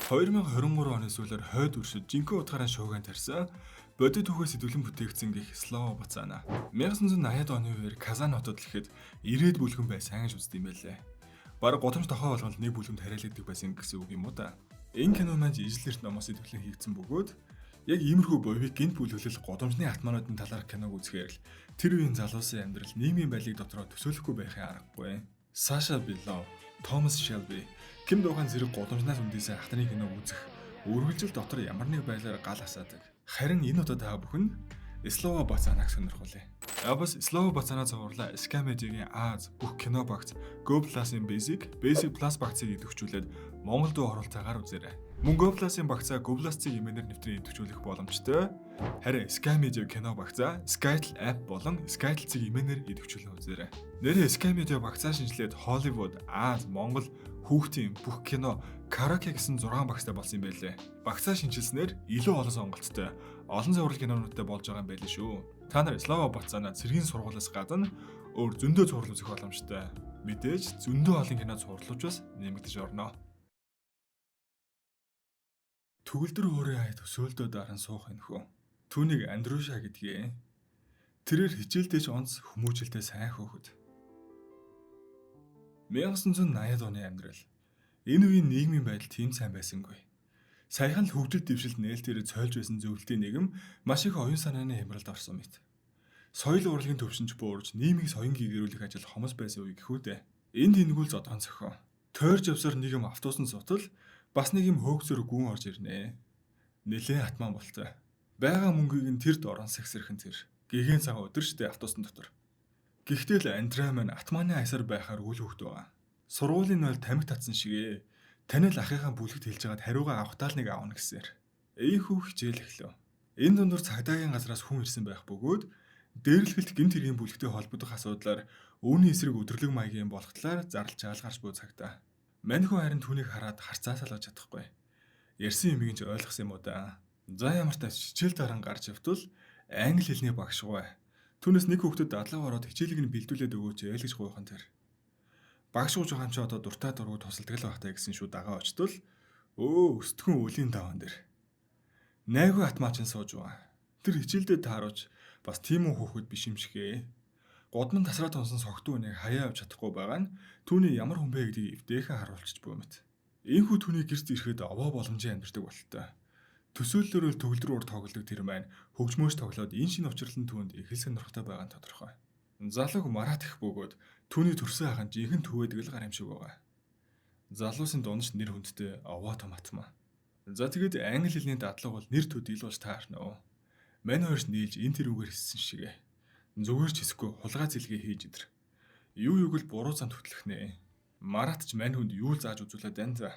2023 оны сүүлээр хойд үршид жинхэнэ утгаараа шуугиан тарьсан бодит түүхээс сэтгүүлэн бүтээгдсэн гэх Слова Бацана. 1980-ад оны үеэр Казан хотод л ихэд ирээд бүлгэн бай сайн гэж үздэг юм байлээ. Бараг годомж тохоо болгонд нэг бүлгэмд хариалагддаг байсан гэсэн үг юм уу та. Энэ кино маань ижил эрт номоос сэтгүүлэн хийгдсэн бөгөөд яг иймэрхүү боевик гинт бүлэглэл годомжны атмануудын талаар киног үзэхээр л тэр үеийн залуусын амьдрал нийгмийн байлиг дотроо төсөөлөхгүй байхын аргагүй. Саша Беллов, Томас Шелби, Ким Дохан зэрэг годомжнаас үндээсээ хатны киног үзэх үргэлжил дотор ямар нэг байдлаар гал асаадаг. Харин энэ удаа та бүхэн Слова Бацанаг сонирхолтой. Бас Слова Бацана цогцорлоо Скамедигийн Аз бүх кино багц Go Plus-ын Basic Plus багцыг идэвхжүүлээд Монгол дуу оруулалтаагаар үзээрэй. Мөн Go Plus-ын багцаа Go Plus-ыг имэнээр нэвтрэн идэвхжүүлэх боломжтой. Харин Skymedia кино багцаа Skytel app болон Skytel-ийг имэнээр идэвхжүүлэн үзээрэй. Нэрээ Skymedia багцаа шинжилээд Hollywood, Аз, Монгол хүүхдийн бүх кино караоке гэсэн 6 багцтай болсон юм байлээ. Багцаа шинжилснээр илүү олон сонголттой олон зурвал кинонуудтай болж байгаа юм байлээ шүү. Та нар Слова Бацана цэргийн сургуулиас гадна өөр зөндөө зурлал үзэх боломжтой. Мэдээж зөндөө олон кино зурлуулж нэмэгдэж орно. Төгөлдөр өөрийн хай төсөөлдөө даран суух энэхүү. Түүнийг Андрюша гэдгээ. Тэрээр хичээлдэж онц хүмүүжлтэй сайн хөөхд. 1980-ад оны амьдрал. Энэ үеийн нийгмийн байдал тийм сайн байсангүй. Саяхан л хөгжил дэвшилт нээлтээр цойлж байсан зөвлөлтийн нийгэм маш их оюун санааны хямралд орсон мэт. Соёл урлагийн төвшинч буурж нийгмийг соён гэгэрүүлэх ажил хомос байсан үе гэхүү дээ. Энд энгүүл зодон зохион. Тойрч явсаар нэг юм автобусны сутал бас нэг юм хөөгцөр гүн орж ирнэ. Нилээн хатман болтой. Бага мөнгийг нь тэрд орон сагсэрхэн тэр. Гэгээн цагаан өдөрчтэй автобусны дотор. Гэхдээ л Андреа маань атманы айсаар байхаар үл хөвгт байгаа. Сургуулийн нойл тамхи татсан шигээ. Таны л ахыхаа бүлэгт хэлж байгаад хариугаа авахтаа л нэг аавна гэсээр. Ийхүү хичээл эхлэв. Энэ дундуур цагдаагийн газраас хүн ирсэн байх бөгөөд дээрлэхэлт гэмт хэргийн бүлэгтэй холбогдох асуудлаар өвний эсрэг өдөрлөг маягийн болох талаар зарлж аалгарч буй цагдаа. Мань хүн харин түүнийг хараад харцаа салгаж чадахгүй. Ярьсан юмыг ч ойлгосон юм уу да. За ямар ч тач хичээл даран гарч явтал англи хэлний багш гуй. Түүнээс нэг хүүхдэд дадлага ороод хичээлийг нь бэлдүүлээд өгөөч гэж гуйхан тэр. Багш ууж байгаа юм чи одоо дуртай дургуй тусалдаг л байхтай гэсэн шүү дагаа очтол өстгөн үлийн даван дээр. Найгүй атмаачин сууж байгаа. Тэр хичээлдээ тааруулж бас тийм үү хөөхөд биш юм шигэ. Годмон тасраа тунсан согтуу үнийг хаяа авч чадахгүй байгаа нь түүний ямар хүн бэ гэдгийг эвдээхэн харуулчих буй мэт. Ийхүү түүний гэрт ирэхэд овоо боломжийн амьддаг бололтой. Төсөөллөөрөө төгөлдөр уур тоглодог тэр маань хөгжмөөс тоглоод энэ шинэ учрлын түүнд их л сонирхолтой байгаа нь тодорхой. Залууг Марат их бөгөөд түүний төрсөн ахын жинхэнэ төвөөдөг л гар юм шиг байгаа. Залуусын дундч нэр хүндтэй овоо том атмаа. За тэгээд англи хэлний дадлага бол нэр төдийл болж таарна уу. Мань хоёрч нийлж энэ тэрүүгээр хэлсэн шигэ. Зүгээр ч хэсэхгүй хулгай зэлгээ хийж идэр. Юу юуг л буруу замд хөтлөх нэ. Марат ч мань хүнд юу л зааж үзүүлээд байна за.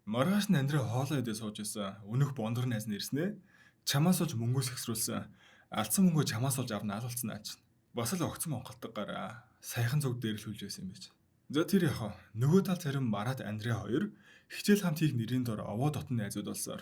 Маргааш нь Андрей хоолоо идэ сууж исэн. Өнөх бондор найз нь ирснэ. Чамаас олж мөнгөөс ихсрүүлсэн. Алдсан мөнгөө чамаас олж авна алуулсан наач. Бас л огцон монголдог гараа. Саяхан зүг дээрлүүлж байсан юм биш. За тэр яхаа. Нөгөө тал зарим Марат Андрей хоёр хичээл хамт хийх нэрийн дор овоо дотн найзууд болсоор.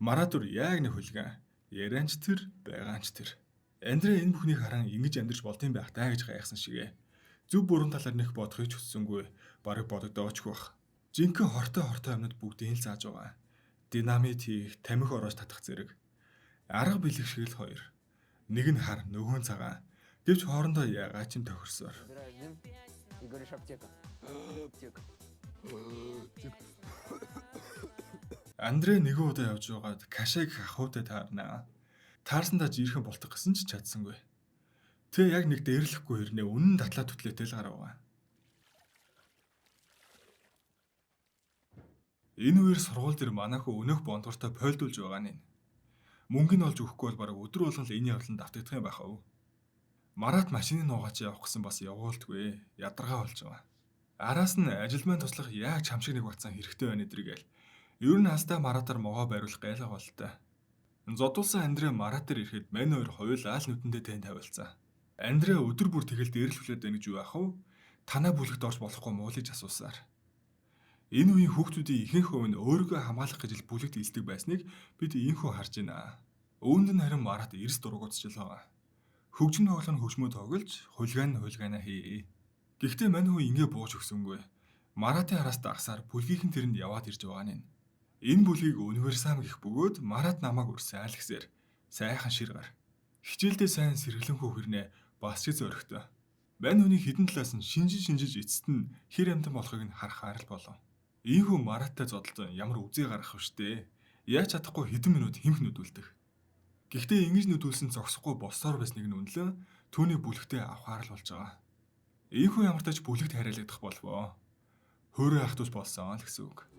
Марат дүр яг нэг хулгай. Ярианч тэр, байгаанч тэр. Андрей энэ бүхнийг харан ингэж амьдрч болдсон байх таа гэж гайхсан шигэ. Зөв бүрэн талаар нэх бодохыг ч хүссэнгүй. Бараг бодогдоочгүй бах. Жинхэнэ хортой амьнууд бүгдийг л зааж байгаа. Динамит хийх, тамхи ороож татах зэрэг. Арга бэлэг шиг л хоёр. Нэг нь хар, нөгөө нь цагаан. Гэвч хоорондоо ягаа ч юм тохирсоор. Андрей нэгэн удаа явж байгаад кашаг ахуйтай таарнаа. Таарсандаа жирхэн болтох гэсэн ч чадсангүй. Тэ яг нэг дээрлэхгүй хэрнээ үнэн татлаа түтлээтэй л гарав. Энэ үеэр сургууль дээр манайхуу өнөөх бондортой пойлдуулж байгаа нь. Мөнгө нь олж өгөхгүй бол бараг өдөр болгон л энэ явдланд давтагдах юм байхав. Марат машины нуугаач явах гэсэн бас явуулдгүй. Ядаргаа болж байгаа. Араас нь ажилмайн туслах яг чамшиг нэг батсан хэрэгтэй байна эдрэгээл. Ер нь хастаа Маратаар могоо байруулах гайлга болтой. Зодуулсан Андрей Маратаар ирэхэд мань хоёр хоёулаа л нүдэндээ тань тавилцсан. Андрей өдөр бүр тэгэл дээрлүүлээд байна гэж юу яах вэ? Танаа бүлэгт орж болохгүй муу л гэж асуусаар. Энэ үеийн хүүхдүүдийн ихэнх хувь нь өөрийгөө хамгаалах гэж бүлэгт илдэг байсныг бид ийхүү харж байна. Өвөнд нь харин Марат эрс дургуутч л байгаа. Хөгжим тоглоом хөгжмөө тоглож, хулгайнаа хий. Гэхдээ мань хүн ингэ бууж өгсөнгүй. Маратын араас дагсаар бүлгийнхэн тэрэнд яваад ирж байгаа нь. Энэ бүлгийг универсам гэх бөгөөд Марат намайг үрсэн аль гэсээр сайхан шир гар. Хичээлдээ сайн сэргэлэнхүү хэрнээ бас ч зөрөгтэй. Мань хүний хідэн талаас нь шинжиж эцэст нь хэр амтан болохыг нь харахаар л болов. Ийхүү Мараттай зодолцсон ямар үзий гарах вштэй. Яаж чадахгүй хэдэн минут хэмх нүдүүлдэг. Гэхдээ ингэж нүдүүлсэн зогсохгүй боссоор байсныг нь үнэлэн түүний бүлэгтээ авахаар л болж байгаа. Ийхүү ямар ч тач бүлэгт хариалагдах болвоо. Хөөрөө ах トゥ с болсон л гэсэн үг.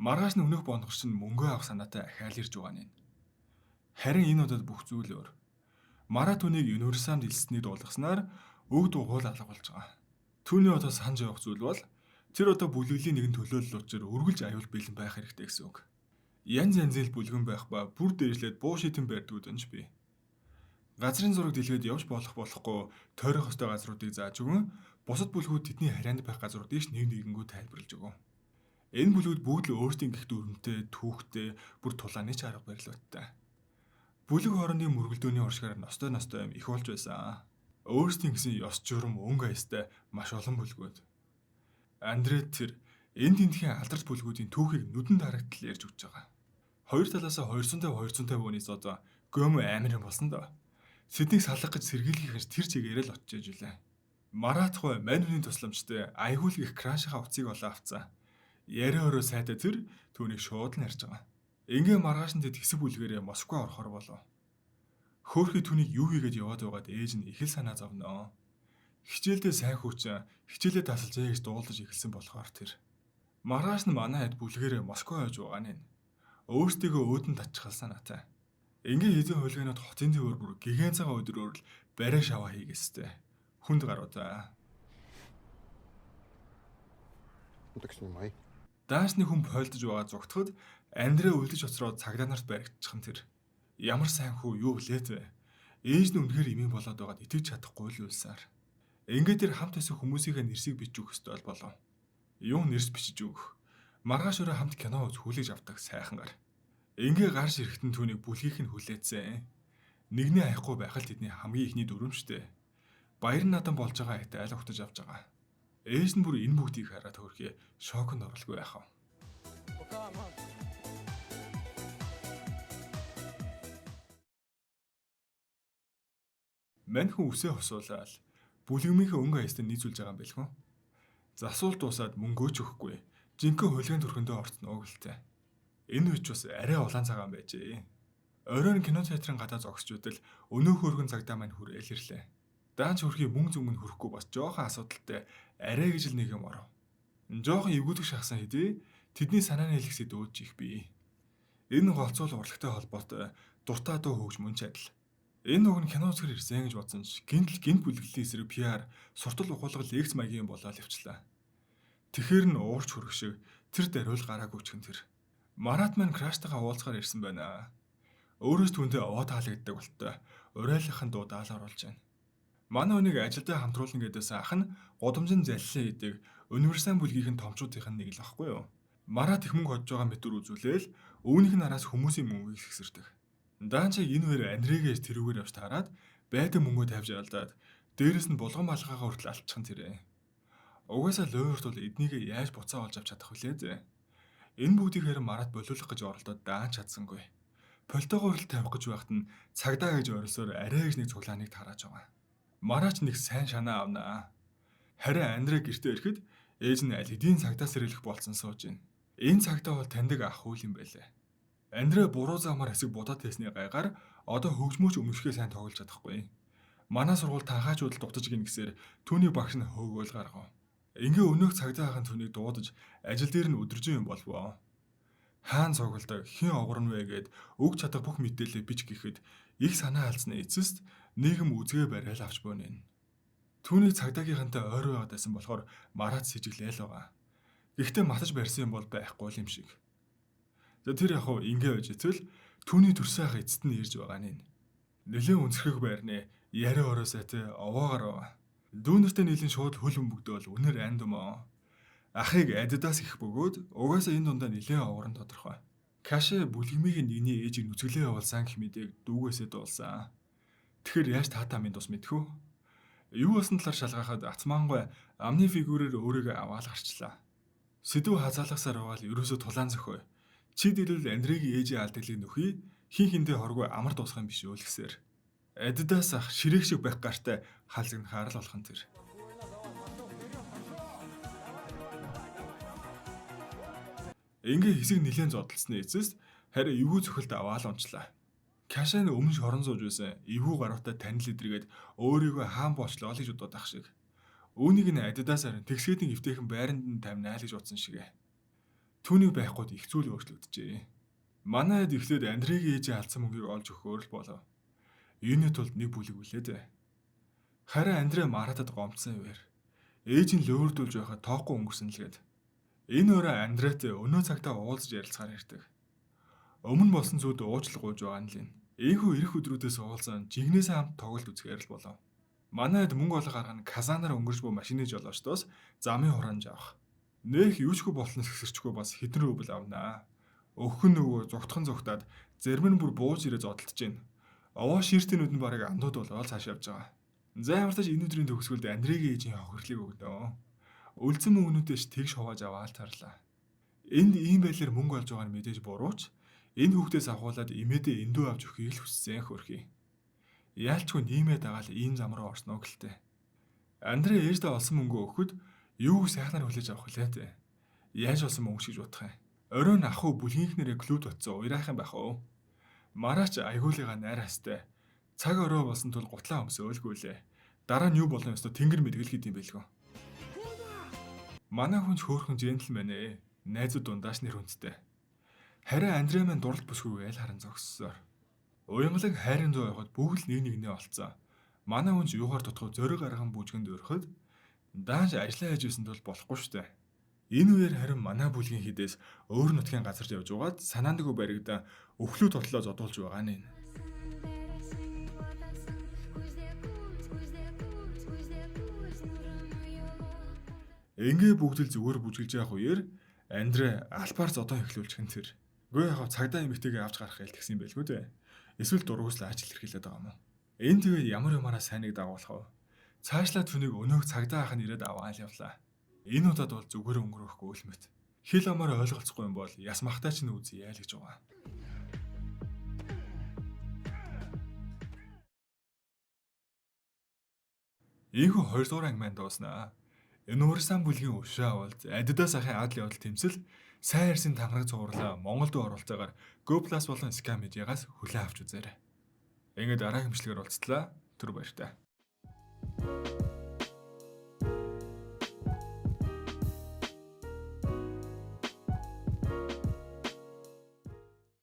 Маргааш нь өнөөх бондгорч нь мөнгөө авах санаатай ахаал ирж байгаа нь. Харин энэ удаад бүх зүйл өөр. Марат түүнийг универсамд илсэнийг дуулгаснаар өг дугуйл алга болж байгаа. Түүний одоо санаж явах зүйл бол тэр одоо бүлэглэлийн нэгэн төлөөлөл учраа үргэлж аюул бэлэн байх хэрэгтэй гэсэн үг. Янз янзэл бүлгэн байх ба бүр дээшлээд буу шитэн барьдгууд энэ ч бий. Газрын зураг дэлгээд явж болохгүй тойрох хөстэй газруудыг зааж өгөн бусад бүлгүүд тэдний харьяанд байх газруудыг нэг нэгэнгүү тайлбарлаж өгөө. Энэ бүлгүүд бүгд л өөрсдийн гих дүрмтэй, түүхтэй, бүр тулааны ч арга барилуудтай. Бүлэг хоорондын мөргөлдөөний уршгаар ностой юм их болж байсан. Өөрсдийн гэсэн ёс журам өнгө аястай маш олон бүлгүүд. Андред тэр энэ тентхийн алдарч бүлгүүдийн түүхийг нүдэн дарагтал ярьж өгч байгаа. Хоёр талаасаа 200 бууны зодоо гөмө амир юм болсон доо. Сэднийг салгах гэж сэргийлэх гэж тэр чигээрээ л очиж ижүүлээ. Маратхой маньны тусламжтай айхуул гих крашийнхаа уцыг олоо авцсан. Яриа өрөө сайтай тэр түүнийг шууд нь харж байгаа. Ингээ маргааш нь тэд хэсэг бүлгээрээ Москва орохоор болов. Хөөхий түүнийг юу хийгээд яваад байгаад ээж нь их л санаа зовноо. Хичээлдээ сайн хүүчин хичээлээ тасалжээ гэж дуулаж эхэлсэн болохоор тэр. Маргааш нь манай хэд бүлгээрээ Москва явж байгаа нь. Өөртөө өөдөн татчихал санаатай. Ингээ хэдэн хулгайнууд хотын төвөр бүр гигant цагаан өдрөөр л барай шаваа хийгээстэй. Хүнд гаруудаа. Утагшмай. Даашны хүн пойлдож байгаа зүгтхэд Андрэ үлдэж оцроод цагдаа нарт баригдчихсан тэр. Ямар сайн хүү юу блээд вэ? Ээж нь үнэхээр имийн болоод байгаад итгэж чадахгүй л үлсээр. Ингээд тэр хамт байсан хүмүүсийнхээ нэрсийг бичиж өгөх ёстой болов. Юу нэрс бичиж өгөх? Маргааш өрөө хамт кино үз хүлээж авдаг сайхан гар. Ингээ гарш ирэхтэн түүнийг бүлгийнх нь хүлээцсэн. Нэгний аяхгүй байх л тэдний хамгийн ихний дүрмжтэй. Баяр надан болж байгаа хэвээр айл ухтаж авч байгаа. Ээж нь бүр энэ бүгдийг хараад хөрхий шоконд оролгүй байхав. Маньхан үсээ хосуулаад бүлгэмийнхээ өнгө аястаа нийцүүлж байгаа юм бэлгэн. Засуул дуусаад мөнгөө ч өгөхгүй. Жинхэнэ хулгайн төрхөндөө орцноо гэлтэй. Энэ үуч бас арай улаан цагаан байжээ. Оройн кино театрын гадаа зогсчудал өнөөх хөргөн цагдаа маань хүрээл ирлээ. Даанч хөрхий мөнгө зүмг нь хөрөхгүй бас жоохон асуудалтай арай гэж л нэг юм оров. Жоохон эвгүүдэх шахсан хэдий тэдний санааны хэлэх сэдвүүд их бий. Энэ голцоол урлагтай холбоотой дуртай дуу хөгжмөн ч адил. Энэ үг нь кино үзэхэр ирсэн гэж бодсон ч гинт бүлэглэлийн эсрэг PR суртал ухуулгал X маягийн болоод явчлаа. Тэгэхэр нь уурч хөрөх шиг тэр даруул гараагүй ч тэр. Марат маань краштайгаа уулзгаар ирсэн байна. Өөрөөс түүндээ овоо таалагддаг болтой урайлахын дуу даал оруулж байна. Манай хүнийг ажилдаа хамтруулна гэдээс ах нь гудамжин заллин хийдэг универсам бүлгийн томчуудын нэг л баггүй юу. Марат их мөнгө hodж байгаа мэтэр үзүүлээл өвнийх нь араас хүмүүсийн мөнгийг хэсгэрдэг. Даанчаа энэ хоёр Андрэгээс тэрүүгээр явж таарад байдаг мөнгөө тавьж алдаад дээрэс нь булган малгайгаа хүртэл алдчихсан тэрэ. Угаасаа лойрт бол эднийг яаж буцаа олж авч чадах вүлээ. Энэ бүгдийг харин Марат болиулах гэж оролдоод даанч чадсангүй. Полтойгоор л тавих гэж байхад нь цагдаа гэж орилсоор арай гэж нэг цуглааныг тарааж байгаа. Мараач нэг сайн шанаа авнаа. Харин Андрэ гэртээ ирэхэд ээж нь аль хэдийн цагдаа сэрэлэх болцсон сууж байна. Энэ цагдаа бол таньдаг ах үл юм байлээ. Андрэ буруу замаар хэсэг будаад байсны гайгаар одоо хөгжмөөч өмнөшгөө сайн тоглож чадахгүй. Манай сургууль танхаажууд л дутаж гин гэсээр түүний багш нь хөөгөөл гаргав. Ингээ өнөөх цагдаа ахын түүнийг дуудаж ажил дээр нь өдөржин юм болвоо. Хаан цугладаг хин огорн вэ гэд өг чадах бүх мэдээлэл бич гэхэд их санаа алдсны эцэст нийгэм үзгээ барайл авч бөөнэ. Түүний цагдаагийнхантай ойр байгаад байсан болохоор Марат сэжиглээл байгаа. Гэхдээ матаж барьсан юм бол байхгүй юм шиг. За тэр яг ингээ байж итэл түүний төрсөн ах эцэст нь ирж байгаа нь. Нэлээд өнцгөх байрны яриа ороосай те овоогоор дүүнэртэй нийлэн шууд хөл бөмбөгдөөл үнэр анд юм аа. Ахыг адидас гэх бөгөөд угаасаа энэ дундаа нэлээд оврон тодорхой. Кашэ бүлгэмийн нэгний ээжийг нүцгэлээ явуулсан гэх мэдээг дүүгээсээ дуулсан. Тэгэхээр яаж таатаа минь тус мэдхүү? Юу болсон талаар шалгаахад Атмангой амны фигүрээр өөрийгөө аваад гарчлаа. Сэдв хазаалгасаар аваад ерөөсө тулаан зөхөө. Чи дэрвэл Андрегийн ээжийн алдагдлыг нөхий хин хиндэ хоргүй амар дуусах юм биш үү гэсээр. Адидас ах ширээг шиг байх гартай халзагнахаар л болох нь тэр. Ингээ хэсэг нилээн зодтолсны эцэст харин эвгүй цохилт аваад унчлаа. Кашан өмнө шорон сууж байсан эвгүй гаруутай танил идэргээд өөрийгөө хаан боочлоо л гэж бодоод ах шиг. Үүнийг нь Адидас харин тэгсгэдийн эвтэйхэн байранд нь таминаа л гэж бодсон шиг. Түүнийг байхгүйд их зүйл өөрчлөгдөжээ. Манайд ихлээд Андрегийн ээжийн алдсан мөнгийг олж өгөхөөр л болов. Юуны тулд нэг бүлэг үлээд. Харин Андре Маратад гомдсон юм. Ээж нь лөөрдүүлж байхад тоохгүй өнгөрсөн л гээд. Энэ өрөө Андретэй өнөө цагтаа уулзж ярилцахаар ирдэг. Өмнө болсон зүйлд уучлал гуйж байгаа нь л энэ. Ийхүү ирэх өдрүүдээс уулзсан жигнэсээ хамт тоглолт үзэхээр л болов. Манайд мөнгө олго гаргах нь казанаар өнгөрч буй машины жолоочдоос замын хураамж авах. Нэх юучгүй болтноос хэсэрчгүй бас хэдэн рүүбл авнаа. Өхөн нөгөө зүгтхан зүгтаад зарим нь бүр бууж ирээ зодтолж гин. Овоо ширтэнүүд нь барыг андууд болоод цааш явж байгаа. За ямартаж энэ өдрийн төгсгөлд Андрегийн ээжийн хохирлыг өгнө. Үлдсэн мөнгнүүдээс тэгш хувааж аваад тарлаа. Энд ийм байдлаар мөнгө олж байгаа нь мэдээж бурууч. Энэ хүүхдээс авахуулаад имэдээ эндүү авч өгөхийг л хүссэн хөрхий. Яалчгүй ниймээ дагаал ийм зам руу орсноо гэлтэй. Андре ээждээ олсон мөнгөө өгөхөд юу сайхнаар хүлээж авах вүлээ. Яаж олсон мөнгө гэж бодох юм. Оройн ах уу бүлгийнхнэрээ клуб утсан уйрах юм байх уу. Мараач айгуулыгаа найр хастай. Цаг орой болсон тул гутлаа өмсөөлгүүлээ. Дараа нь юу болон ёстой тэнгэр мэдгэл гэдэг юм байлгүй. Манай хүн ч хөөрхөн джентльмен ээ. Найзууд дундаас нэр хүндтэй. Харин Андре маань дурлал бүсгүйгээл харан зогссоор. Уянгалаг хайрын зоо явахад бүгд нэг нэгнээ олцсон. Манай хүн ч юугаар тотхоо зөрөг гарган бүжгэнд өрхөд дааш ажиллаа хийж байсан тул болохгүй штэ. Энэ үеэр харин манай бүлгийн хідээс өөр нутгийн газарт явж угаад санаандгүй баригдаа өвхлүү тотлоо зодуулж байгаа нь. Ингээ бүгд л зүгээр бүжгэлж явах үеэр Андре албаар зодоо эхлүүлчих нь тэр. Гүй яг цагдаа эмэгтэйгээ авч гарах хэл тэгсэн байлгүй дээ. Эсвэл дургуйслаа ажил хэрхэлээд байгаа юм уу? Энэ тэгээд ямар ямаараа сайныг дагуулах вэ? Цаашлаа түүнийг өнөөх цагдаа ах нь ирээд аваад явлаа. Энэ удаад бол зүгээр өнгөрөхгүй үлмэт. Хил амаар ойлголцохгүй юм бол яс махтай ч нүзээ яа л гэж байгаа. Ийхүү 2 дугаар анги маань дууснаа. Энэ урсан бүлгийн өвшөө авалт Адидас ахын адлын явдал тэмцэл сайн ярьсан танхаг цувралаа Монголд оруулцаагаар Go+ болон Scam Media-гаас хүлээн авч үзээрэй. Ингээд дараагийн бичлэгээр уулзтлаа. Түр баяртай.